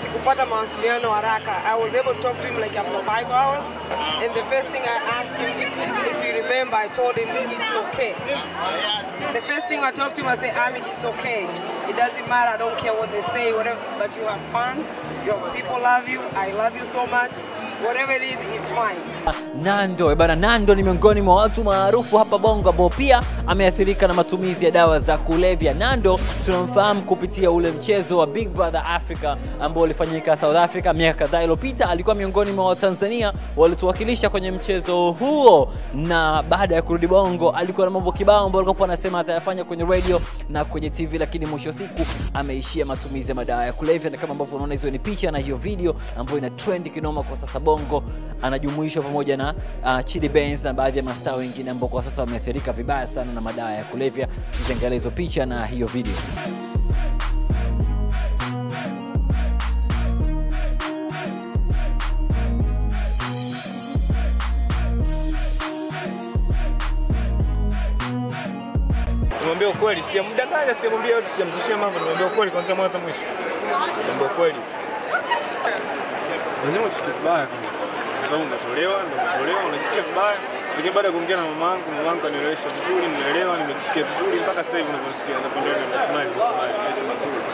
Sikupata mawasiliano haraka. I was able to talk to him like after 5 hours, and the first thing I asked him, if you remember, I told him it's okay. The first thing I talked to him, I said, Ali, it's okay. It doesn't matter, I don't care what they say, whatever, but you have fans, your people love you, I love you so much. Whatever it is, it's fine. Nando, bana Nando ni miongoni mwa watu maarufu hapa Bongo ambao pia ameathirika na matumizi ya dawa za kulevya. Nando tunamfahamu kupitia ule mchezo wa Big Brother Africa ambao ulifanyika South Africa miaka kadhaa iliyopita. Alikuwa miongoni mwa Watanzania walituwakilisha kwenye mchezo huo, na baada ya kurudi Bongo alikuwa na mambo kibao ambayo alikuwa anasema atayafanya kwenye radio na kwenye TV, lakini mwisho wa siku ameishia matumizi ya madawa ya kulevya. Na kama ambavyo unaona hizo ni picha na hiyo video ambayo ina trend kinoma kwa sasa Bongo, anajumuishwa pamoja na Chidi Benz na baadhi ya mastaa wengine ambao kwa sasa wameathirika vibaya sana na madawa ya kulevya. Tuangalie hizo picha na hiyo video. Nimwambia ukweli, sijamdanganya, sijamwambia yote, sijamzushia mambo, nimwambia ukweli kwanza mwanzo mwisho. Nimwambia ukweli. Lazima ujisikie vibaya kwa sababu umetolewa, unajisikia vibaya. Lakini baada ya kuongea na mamangu kanielewesha vizuri, nimeelewa, nimejisikia vizuri mpaka sasa hivi ninavyosikia, nakwambia nimesmile, maisha mazuri.